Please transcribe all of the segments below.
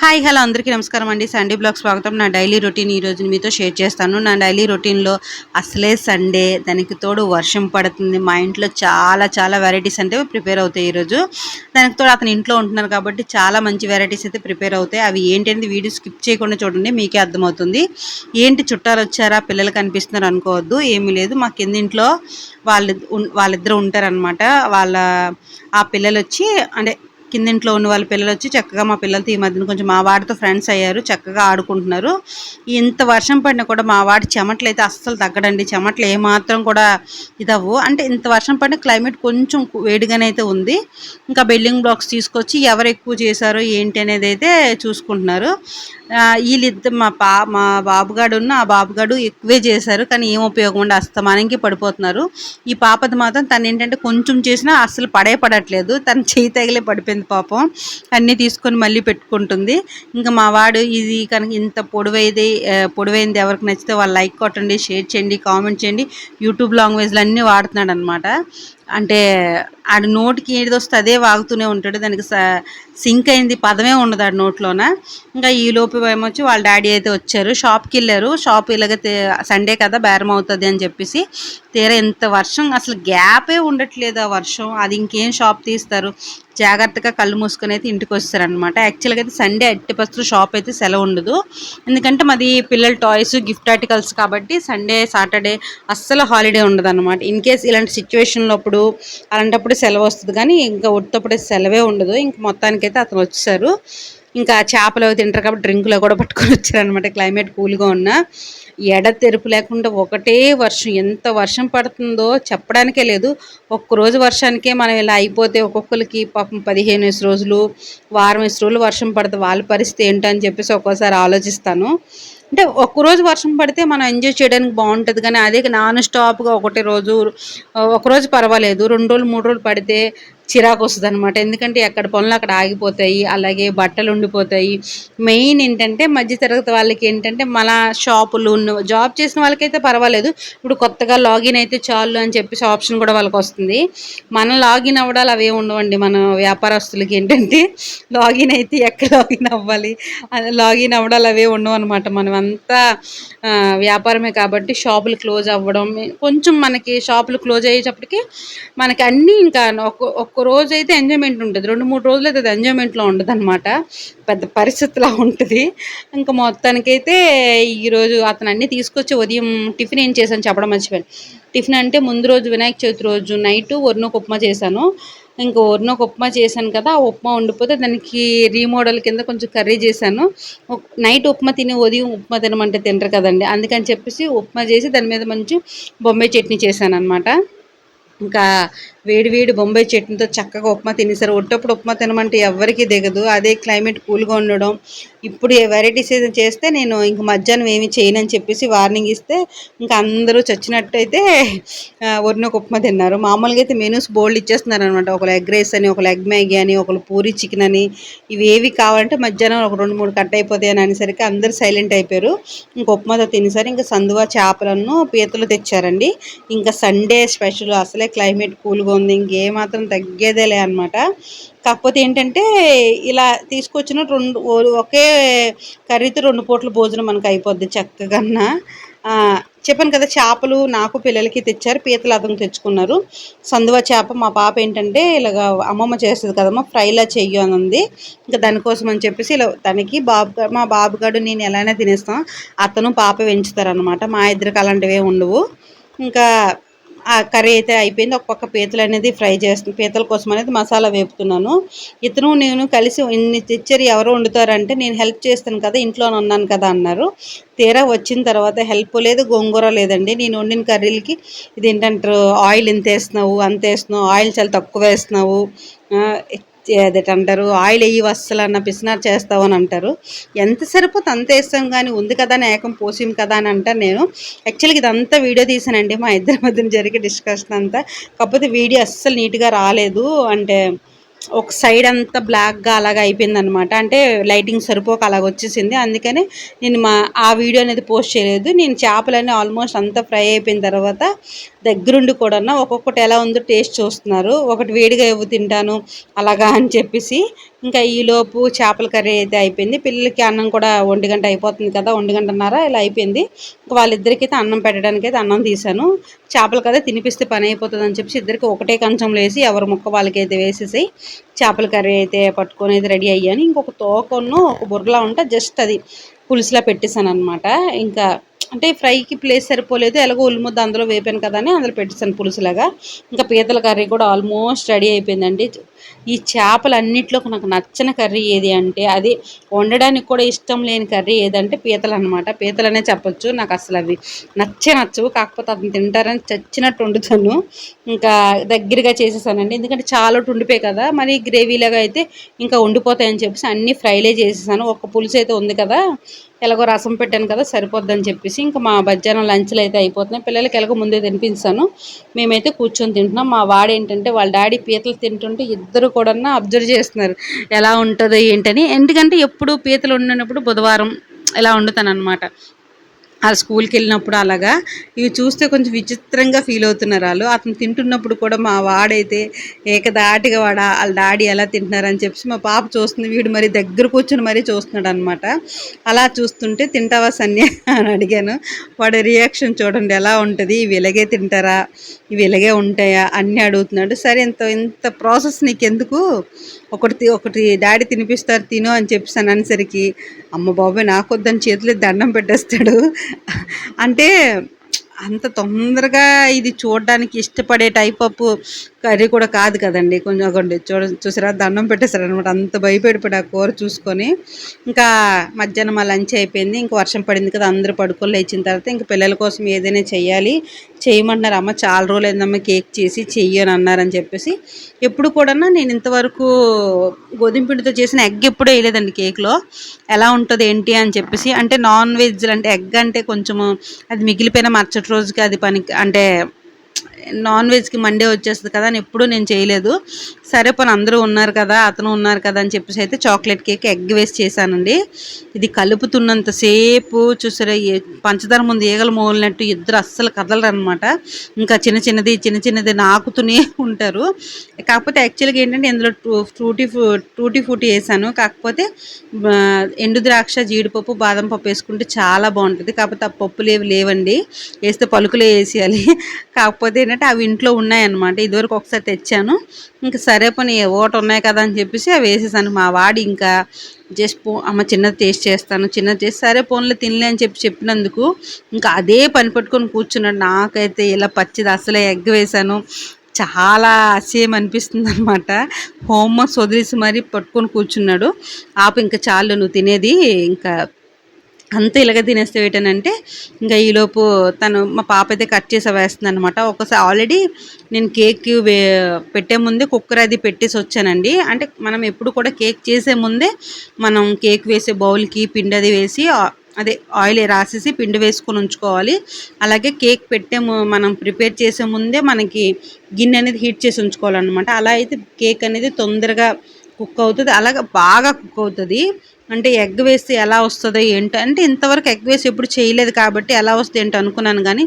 Hi hello అందరికీ నమస్కారం అండి. సండే బ్లాగ్ స్వాగతం. నా డైలీ రొటీన్ ఈరోజు మీతో షేర్ చేస్తాను. నా డైలీ రొటీన్లో అసలే సండే, దానికి తోడు వర్షం పడుతుంది. మా ఇంట్లో చాలా చాలా వెరైటీస్ అంటే ప్రిపేర్ అవుతాయి ఈరోజు. దానికి తోడు అతను ఇంట్లో ఉంటున్నారు కాబట్టి చాలా మంచి వెరైటీస్ అయితే ప్రిపేర్ అవుతాయి. అవి ఏంటంటే వీడియో స్కిప్ చేయకుండా చూడండి, మీకే అర్థమవుతుంది. ఏంటి చుట్టాలు వచ్చారా, పిల్లలు కనిపిస్తున్నారు అనుకోవద్దు, ఏమీ లేదు. మా కిందింట్లో వాళ్ళిద్దరు ఉంటారనమాట. ఆ పిల్లలు వచ్చి అంటే కిందింట్లో ఉన్న వాళ్ళ పిల్లలు వచ్చి చక్కగా మా పిల్లలతో ఈ మధ్యన కొంచెం మా వాడితో ఫ్రెండ్స్ అయ్యారు, చక్కగా ఆడుకుంటున్నారు. ఇంత వర్షం పడినా కూడా మా వాడి చెమటలు అయితే అస్సలు తగ్గడండి. చెమటలు ఏమాత్రం కూడా ఇదవ్వు. అంటే ఇంత వర్షం పడిన క్లైమేట్ కొంచెం వేడిగానే అయితే ఉంది. ఇంకా బిల్డింగ్ బ్లాక్స్ తీసుకొచ్చి ఎవరు ఎక్కువ చేశారో ఏంటి అనేది అయితే చూసుకుంటున్నారు. వీళ్ళిద్దరు మా బాబుగాడు ఆ బాబుగాడు ఎక్కువే చేశారు, కానీ ఏం ఉపయోగం ఉండి అస్తమానంకి పడిపోతున్నారు. ఈ పాపది మాత్రం తను ఏంటంటే కొంచెం చేసినా అస్సలు పడట్లేదు. తను చేయి తగిలే పడిపోయింది పాపం. అన్నీ తీసుకొని మళ్ళీ పెట్టుకుంటుంది. ఇంకా మా వాడు ఇది కనుక ఇంత పొడవైంది ఎవరికి నచ్చితే వాళ్ళు లైక్ కొట్టండి, షేర్ చేయండి, కామెంట్ చేయండి. యూట్యూబ్ లాంగ్వేజ్లు అన్నీ వాడుతున్నాడు అనమాట. అంటే ఆడు నోటికి ఏది వస్తే అదే వాగుతూనే ఉంటాడు. దానికి సింక్ అయింది పదమే ఉండదు ఆడు నోట్లోన. ఇంకా ఈ లోపు ఏమొచ్చి వాళ్ళ డాడీ అయితే వచ్చారు, షాప్కి వెళ్ళారు. షాప్ ఇలాగ సండే కదా బేరం అవుతుంది అని చెప్పేసి తీరా ఎంత వర్షం, అసలు గ్యాపే ఉండట్లేదు ఆ వర్షం. అది ఇంకేం షాప్ తీస్తారు, జాగ్రత్తగా కళ్ళు మూసుకొని అయితే ఇంటికి వస్తారనమాట. యాక్చువల్గా అయితే సండే ఎట్టి పరిస్థితుల్లో షాప్ అయితే సెలవు ఉండదు. ఎందుకంటే మాది పిల్లల టాయ్స్ గిఫ్ట్ ఆర్టికల్స్ కాబట్టి సండే సాటర్డే అస్సలు హాలిడే ఉండదు అనమాట. ఇన్ కేస్ ఇలాంటి సిచ్యువేషన్లో అలాంటప్పుడు సెలవు వస్తుంది, కానీ ఇంకా ఉత్తప్పుడే సెలవే ఉండదు. ఇంక మొత్తానికైతే అతను వచ్చేసారు. ఇంకా చేపలు అవి తింటారు కాబట్టి డ్రింకులో కూడా పట్టుకొని వచ్చారనమాట. క్లైమేట్ కూల్గా ఉన్న తెరుపు లేకుండా ఒకటే వర్షం. ఎంత వర్షం పడుతుందో చెప్పడానికే లేదు. ఒక్కరోజు వర్షానికే మనం ఇలా అయిపోతే ఒక్కొక్కరికి పాపం 15 రోజులు, వారం రోజులు వర్షం పడితే వాళ్ళ పరిస్థితి ఏంటని చెప్పేసి ఒక్కోసారి ఆలోచిస్తాను. అంటే ఒక్కరోజు వర్షం పడితే మనం ఎంజాయ్ చేయడానికి బాగుంటుంది, కానీ అదే నాన్ స్టాప్గా ఒకరోజు పర్వాలేదు, 2 రోజులు 3 రోజులు పడితే చిరాకు వస్తుంది అనమాట. ఎందుకంటే ఎక్కడ పనులు అక్కడ ఆగిపోతాయి, అలాగే బట్టలు ఉండిపోతాయి. మెయిన్ ఏంటంటే మధ్యతరగతి వాళ్ళకి ఏంటంటే మన షాపులు జాబ్ చేసిన వాళ్ళకైతే పర్వాలేదు. ఇప్పుడు కొత్తగా లాగిన్ అయితే చాలు అని చెప్పేసి ఆప్షన్ కూడా వాళ్ళకి వస్తుంది. మనం లాగిన్ అవ్వడాలు అవే ఉండవండి. మన వ్యాపారస్తులకి ఏంటంటే లాగిన్ అయితే ఎక్కడ లాగిన్ అవ్వాలి, లాగిన్ అవ్వడాలు అవే ఉండవు అనమాట. మనం అంతా వ్యాపారమే కాబట్టి షాపులు క్లోజ్ అవ్వడం, కొంచెం మనకి షాపులు క్లోజ్ అయ్యేటప్పటికి మనకి అన్నీ ఇంకా ఒక్క రోజు అయితే ఎంజాయ్మెంట్ ఉంటుంది, 2-3 రోజులు అయితే అది ఎంజాయ్మెంట్లో ఉండదు అనమాట. పెద్ద పరిస్థితిలా ఉంటుంది. ఇంకా మొత్తానికైతే ఈరోజు అతను అన్నీ తీసుకొచ్చి ఉదయం టిఫిన్ ఏం చేశాను చెప్పడం మర్చిపోయాను. టిఫిన్ అంటే ముందు రోజు వినాయక చవితి రోజు నైట్ వరినొక ఉప్మా చేశాను. ఇంకా వరినొక ఉప్మా చేశాను కదా, ఆ ఉప్మా ఉండిపోతే దానికి రీమోడల్ కింద కొంచెం కర్రీ చేశాను. నైట్ ఉప్మా తిని ఉదయం ఉప్మా తినమంటే తినరు కదండి, అందుకని చెప్పేసి ఉప్మా చేసి దాని మీద మంచి బొంబాయి చట్నీ చేశాను అనమాట. ఇంకా వేడి వేడి బొంబాయి చట్నీతో చక్కగా ఉప్మా తినేసారు. ఒట్టప్పుడు ఉప్మా తినమంటే ఎవరికి దిగదు, అదే క్లైమేట్ కూల్గా ఉండడం. ఇప్పుడు వెరైటీస్ ఏదైనా చేస్తే నేను ఇంక మధ్యాహ్నం ఏమి చేయనని చెప్పేసి వార్నింగ్ ఇస్తే ఇంకా అందరూ చచ్చినట్టు అయితే ఒక ఉప్మా తిన్నారు. మామూలుగా అయితే మెనూస్ బోల్డ్ ఇచ్చేస్తున్నారు అనమాట. ఒకరు ఎగ్ రైస్ అని, ఒకరు ఎగ్ మ్యాగీ అని, ఒకరు పూరి చికెన్ అని. ఇవి ఏవి కావాలంటే మధ్యాహ్నం ఒక 2-3 కట్ అయిపోతాయి అని అనేసరికి అందరూ సైలెంట్ అయిపోయారు. ఇంక ఉప్మాతో తినేసారు. ఇంకా సందువా చేపలను పీతలు తెచ్చారండి. ఇంకా సండే స్పెషల్, అసలే క్లైమేట్ కూల్గా ఉంది, ఇంకేమాత్రం తగ్గేదేలే అనమాట. కాకపోతే ఏంటంటే ఇలా తీసుకొచ్చిన ఒకే కర్రీతో 2 పూట్ల భోజనం మనకు అయిపోద్ది చక్కగా. చెప్పాను కదా, చేపలు నాకు పిల్లలకి తెచ్చారు, పీతలు అతను తెచ్చుకున్నారు. సందువ చేప మా పాప ఏంటంటే ఇలాగ అమ్మమ్మ చేస్తుంది కదమ్మా ఫ్రైలా చెయ్యి అని ఉంది. ఇంకా దానికోసం అని చెప్పేసి ఇలా తనకి మా బాబుగాడు నేను ఎలానే తినేస్తాం, అతను పాప పెంచుతారనమాట. మా ఇద్దరికి అలాంటివే ఉండవు. ఇంకా ఆ కర్రీ అయితే అయిపోయింది. ఒక పక్క పీతలు అనేది ఫ్రై చేస్తుంది, పీతల కోసం అనేది మసాలా వేపుతున్నాను. ఇతను నేను కలిసి ఇన్ని తెచ్చారు, ఎవరు వండుతారంటే నేను హెల్ప్ చేస్తాను కదా, ఇంట్లోనే ఉన్నాను కదా అన్నారు. తీరా వచ్చిన తర్వాత హెల్ప్ లేదు, గోంగూర లేదండి. నేను వండిన కర్రీలకి ఇదేంటంటారు, ఆయిల్ ఇంత వేస్తున్నావు, అంత వేస్తున్నావు, ఆయిల్ చాలా తక్కువ వేస్తున్నావు, అదేంటారు ఆయిల్ వేయి అస్సలు అన్న పిసినారు చేస్తావు అని అంటారు. ఎంత సరిపోతే అంత వేస్తాం, కానీ ఉంది కదా అని ఏకం పోసాం కదా అని అంటాను నేను. యాక్చువల్గా ఇదంతా వీడియో తీసానండి, మా ఇద్దరి మధ్యన జరిగే డిస్కషన్ అంతా. కాకపోతే వీడియో అస్సలు నీట్గా రాలేదు. అంటే ఒక సైడ్ అంతా బ్లాక్గా అలాగ అయిపోయిందనమాట. అంటే లైటింగ్ సరిపోక అలాగ వచ్చేసింది. అందుకని నేను ఆ వీడియో అనేది పోస్ట్ చేయలేదు. నేను చేపలన్నీ ఆల్మోస్ట్ అంతా ఫ్రై అయిపోయిన తర్వాత దగ్గరుండి కూడా ఒక్కొక్కటి ఎలా ఉందో టేస్ట్ చూస్తున్నారు. ఒకటి వేడిగా ఇవ్వు తింటాను అలాగా అని చెప్పేసి. ఇంకా ఈలోపు చేపల కర్రీ అయితే అయిపోయింది. పిల్లలకి అన్నం కూడా 1 గంట అయిపోతుంది కదా, 1 గంటన్నర ఇలా అయిపోయింది. ఇంకా వాళ్ళిద్దరికైతే అన్నం పెట్టడానికి అయితే అన్నం తీశాను. చేపలు కదా తినిపిస్తే పని అయిపోతుంది అని చెప్పేసి ఇద్దరికి ఒకటే కంచంలో వేసి ఎవరి ముక్క వాళ్ళకైతే వేసేసి చేపల కర్రీ అయితే పట్టుకొని అయితే రెడీ అయ్యాను. ఇంకొక తోకను ఒక బుర్రలా ఉంటే జస్ట్ అది పులుసులా పెట్టేశాను అనమాట. ఇంకా అంటే ఫ్రైకి ప్లేస్ సరిపోలేదు, ఎలాగో ఉల్లిముద్ద అందులో వేపాను కదా అని అందులో పెట్టేశాను పులుసులాగా. ఇంకా పీతల కర్రీ కూడా ఆల్మోస్ట్ రెడీ అయిపోయిందండి. ఈ చేపలన్నిట్లో నాకు నచ్చని కర్రీ ఏది అంటే, అది వండడానికి కూడా ఇష్టం లేని కర్రీ ఏదంటే పీతలు అనమాట. పీతలనే చెప్పొచ్చు. నాకు అసలు అవి నచ్చవు. కాకపోతే అతను తింటారని చచ్చినట్టు వండుతాను. ఇంకా దగ్గరగా చేసేసానండి, ఎందుకంటే చాలా ఉండిపోయాయి కదా, మరి గ్రేవీలాగా అయితే ఇంకా ఉండిపోతాయని చెప్పేసి అన్నీ ఫ్రైలే చేసేసాను. ఒక్క పులుసు అయితే ఉంది కదా, ఎలాగో రసం పెట్టాను కదా సరిపోద్దని చెప్పేసి ఇంకా మా మధ్యాహ్నం లంచ్లు అయితే అయిపోతున్నాయి. పిల్లలకి ఎలాగో ముందే తినిపించాను. మేమైతే కూర్చొని తింటున్నాం. మా వాడేంటంటే వాళ్ళ డాడీ పీతలు తింటుంటే ఇద్దరు కూడా అబ్జర్వ్ చేస్తున్నారు ఎలా ఉంటుందో ఏంటని. ఎందుకంటే ఎప్పుడు పీతలు వండినప్పుడు బుధవారం ఇలా వండుతాను అనమాట. ఆ స్కూల్కి వెళ్ళినప్పుడు అలాగా ఇవి చూస్తే కొంచెం విచిత్రంగా ఫీల్ అవుతున్నారు వాళ్ళు. అతను తింటున్నప్పుడు కూడా మా వాడైతే ఏకదాటిగా వాళ్ళ డాడీ ఎలా తింటున్నారని చెప్పి మా పాప చూస్తుంది, వీడు మరి దగ్గర కూర్చొని మరీ చూస్తున్నాడు అనమాట. అలా చూస్తుంటే తింటావా సన్య అని అడిగాను. వాడి రియాక్షన్ చూడండి ఎలా ఉంటుంది, ఇవి ఇలాగే తింటారా, ఇవి ఇలాగే ఉంటాయా అన్నీ అడుగుతున్నాడు. సరే ఇంత ప్రాసెస్ నీకెందుకు, ఒకటి డాడీ తినిపిస్తారు తిను అని చెప్పేసాను అనేసరికి అమ్మ బాబాయ్ నాకొద్దని చేతులు దండం పెట్టేస్తాడు. అంటే అంత తొందరగా ఇది చూడడానికి ఇష్టపడే టైప్ ఆఫ్ కర్రీ కూడా కాదు కదండి. కొంచెం ఒకటి చూసారా దండం పెట్టేశారు అనమాట. అంత భయపడిపోయి ఆ కూర చూసుకొని. ఇంకా మధ్యాహ్నం మా లంచ్ అయిపోయింది. ఇంకా వర్షం పడింది కదా, అందరూ పడుకొని లేచిన తర్వాత ఇంకా పిల్లల కోసం ఏదైనా చేయమంటున్నారు. అమ్మ చాలా రోజులు అయిందమ్మ కేక్ చేసి చెయ్యి అని అన్నారని చెప్పేసి. ఎప్పుడు కూడా నేను ఇంతవరకు గోధుమ పిండితో చేసిన ఎగ్ ఎప్పుడూ వేయలేదండి కేక్లో. ఎలా ఉంటుంది ఏంటి అని చెప్పేసి. అంటే నాన్ వెజ్ అంటే ఎగ్ అంటే కొంచెము అది మిగిలిపోయిన మరుసటి రోజుకి అది అంటే నాన్ వెజ్కి మండే వచ్చేస్తుంది కదా అని ఎప్పుడూ నేను చేయలేదు. సరే పని అందరూ ఉన్నారు కదా, అతను ఉన్నారు కదా అని చెప్పేసి అయితే చాక్లెట్ కేక్ ఎగ్ వేసి చేశానండి. ఇది కలుపుతున్నంతసేపు చూసారా పంచదార ముందు ఈగలు మోలినట్టు ఇద్దరు అస్సలు కదలరు అనమాట. ఇంకా చిన్న చిన్నది నాకుతూనే ఉంటారు. కాకపోతే యాక్చువల్గా ఏంటంటే ఇందులో టూటీ ఫ్రూటీ వేసాను. కాకపోతే ఎండు ద్రాక్ష, జీడిపప్పు, బాదం పప్పు వేసుకుంటే చాలా బాగుంటుంది. కాకపోతే ఆ పప్పులు లేవండి, వేస్తే పలుకులే వేసేయాలి. కాకపోతే ఏంటంటే అవి ఇంట్లో ఉన్నాయన్నమాట. ఇదివరకు ఒకసారి తెచ్చాను. ఇంకా సరే పని ఒకటి ఉన్నాయి కదా అని చెప్పేసి అవి వేసేసాను. మా వాడు ఇంకా జస్ట్ అమ్మ చిన్నది టేస్ట్ చేస్తాను, చిన్నది చేసి సరే ఫోన్లో తినలే అని చెప్పినందుకు ఇంకా అదే పని పట్టుకొని కూర్చున్నాడు. నాకైతే ఇలా పచ్చిది అసలే ఎగ్ వేసాను, చాలా అసహ్యం అనిపిస్తుంది అనమాట. హోంవర్క్స్ వదిలేసి మరీ పట్టుకొని కూర్చున్నాడు. ఇంకా చాలు నువ్వు తినేది, ఇంకా అంతా ఇలాగ తినేస్తే ఏంటనంటే ఇంకా ఈలోపు మా పాప అయితే కట్ చేసి వేస్తుంది అనమాట. ఒకసారి ఆల్రెడీ నేను కేక్ పెట్టే ముందే కుక్కర్ అది పెట్టేసి వచ్చానండి. అంటే మనం ఎప్పుడు కూడా కేక్ చేసే ముందే మనం కేక్ వేసే బౌల్కి పిండి అది వేసి అదే ఆయిల్ రాసేసి పిండి వేసుకొని ఉంచుకోవాలి. అలాగే కేక్ మనం ప్రిపేర్ చేసే ముందే మనకి గిన్నె అనేది హీట్ చేసి ఉంచుకోవాలన్నమాట. అలా అయితే కేక్ అనేది తొందరగా కుక్ అవుతుంది, అలాగే బాగా కుక్ అవుతుంది. అంటే ఎగ్ వేస్తే ఎలా వస్తుందో ఏంటో, అంటే ఇంతవరకు ఎగ్ వేసి ఎప్పుడు చేయలేదు కాబట్టి ఎలా వస్తుంది ఏంటో అనుకున్నాను, కానీ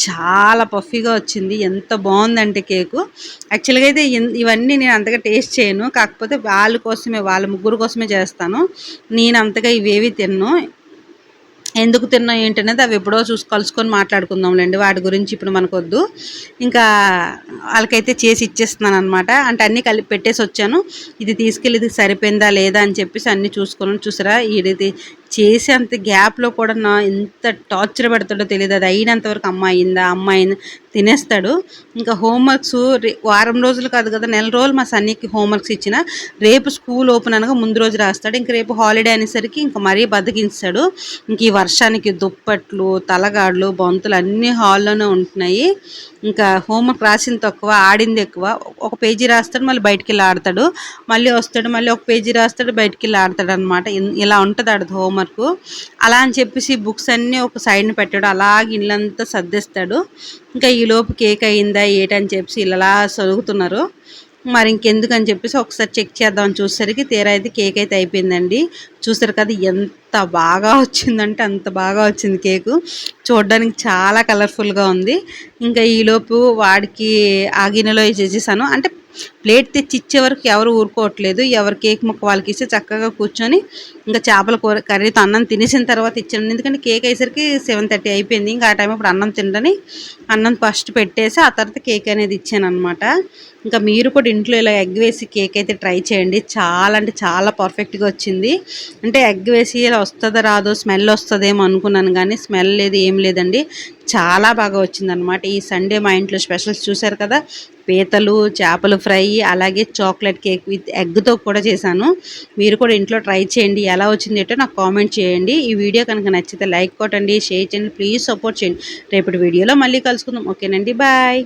చాలా పఫీగా వచ్చింది. ఎంత బాగుందంటే కేకు. యాక్చువల్గా అయితే ఇవన్నీ నేను అంతగా టేస్ట్ చేయను, కాకపోతే వాళ్ళ ముగ్గురు కోసమే చేస్తాను. నేను అంతగా ఇవేవి తిన్ను. ఎందుకు తిన్నా ఏంటనేది అవి ఎప్పుడో కలుసుకొని మాట్లాడుకుందాంలేండి, వాటి గురించి ఇప్పుడు మనకొద్దు. ఇంకా వాళ్ళకైతే చేసి ఇచ్చేస్తున్నాను అనమాట. అంటే అన్నీ కలిపి పెట్టేసి వచ్చాను. ఇది తీసుకెళ్ళి ఇది సరిపోయిందా లేదా అని చెప్పేసి అన్నీ చూసారా, ఇది చేసేంత గ్యాప్లో కూడా ఎంత టార్చర్ పెడతాడో తెలియదు. అది అయినంతవరకు అమ్మాయిందా తినేస్తాడు. ఇంకా హోంవర్క్స్ వారం రోజులు కాదు కదా, నెల రోజులు మా సన్నీకి హోంవర్క్స్ ఇచ్చిన రేపు స్కూల్ ఓపెన్ అనగా ముందు రోజు రాస్తాడు. ఇంక రేపు హాలిడే అనేసరికి ఇంకా మరీ బద్దకిస్తాడు. ఇంక ఈ వర్షానికి దుప్పట్లు, తలగాడులు, బొంతులు అన్నీ హాల్లోనే ఉంటున్నాయి. ఇంకా హోంవర్క్ రాసింది తక్కువ, ఆడింది ఎక్కువ. ఒక పేజీ రాస్తాడు, మళ్ళీ బయటికి వెళ్ళి ఆడతాడు, మళ్ళీ వస్తాడు, మళ్ళీ ఒక పేజీ రాస్తాడు, బయటికి వెళ్ళి ఆడతాడు అనమాట. ఇలా ఉంటుంది ఆడదు హోంవర్క్. అలా అని చెప్పేసి బుక్స్ అన్నీ ఒక సైడ్ని పెట్టాడు, అలాగే ఇల్లంతా సర్దేస్తాడు. ఇంకా ఈలోపు కేక్ అయిందా ఏటని చెప్పేసి ఇలా చదువుతున్నారు. మరి ఇంకెందుకని చెప్పేసి ఒకసారి చెక్ చేద్దామని చూసేసరికి తీరా అయితే కేక్ అయితే అయిపోయిందండి. చూసారు కదా ఎంత బాగా వచ్చిందంటే అంత బాగా వచ్చింది కేకు. చూడడానికి చాలా కలర్ఫుల్గా ఉంది. ఇంకా ఈలోపు వాడికి ఆ గిన్నెలో వేసేసేసాను. అంటే ప్లేట్ తెచ్చి ఇచ్చే వరకు ఎవరు ఊరుకోవట్లేదు. ఎవరు కేక్ ముక్క వాళ్ళకి ఇస్తే చక్కగా కూర్చొని ఇంకా చేపల కూర కర్రీతో అన్నం తినేసిన తర్వాత ఇచ్చాను. ఎందుకంటే కేక్ అయ్యేసరికి 7:30 అయిపోయింది. ఇంకా ఆ టైం అప్పుడు అన్నం తినని అన్నం ఫస్ట్ పెట్టేసి ఆ తర్వాత కేక్ అనేది ఇచ్చాను అనమాట. ఇంకా మీరు కూడా ఇంట్లో ఇలా ఎగ్ వేసి కేక్ అయితే ట్రై చేయండి. చాలా అంటే చాలా పర్ఫెక్ట్గా వచ్చింది. అంటే ఎగ్ వేసి ఇలా వస్తుందో రాదో స్మెల్ వస్తుందేమో అనుకున్నాను, కానీ స్మెల్ లేదు ఏం లేదండి. చాలా బాగా వచ్చిందనమాట. ఈ సండే మా ఇంట్లో స్పెషల్స్ చూశారు కదా, పీతలు, చేపలు ఫ్రై, అలాగే చాక్లెట్ కేక్ విత్ ఎగ్తో కూడా చేశాను. మీరు కూడా ఇంట్లో ట్రై చేయండి. ఎలా వచ్చింది ఏంటో నాకు కామెంట్ చేయండి. ఈ వీడియో కనుక నచ్చితే లైక్ కొట్టండి, షేర్ చేయండి, ప్లీజ్ సపోర్ట్ చేయండి. రేపటి వీడియోలో మళ్ళీ కలుసుకుందాం. ఓకేనండి, బాయ్.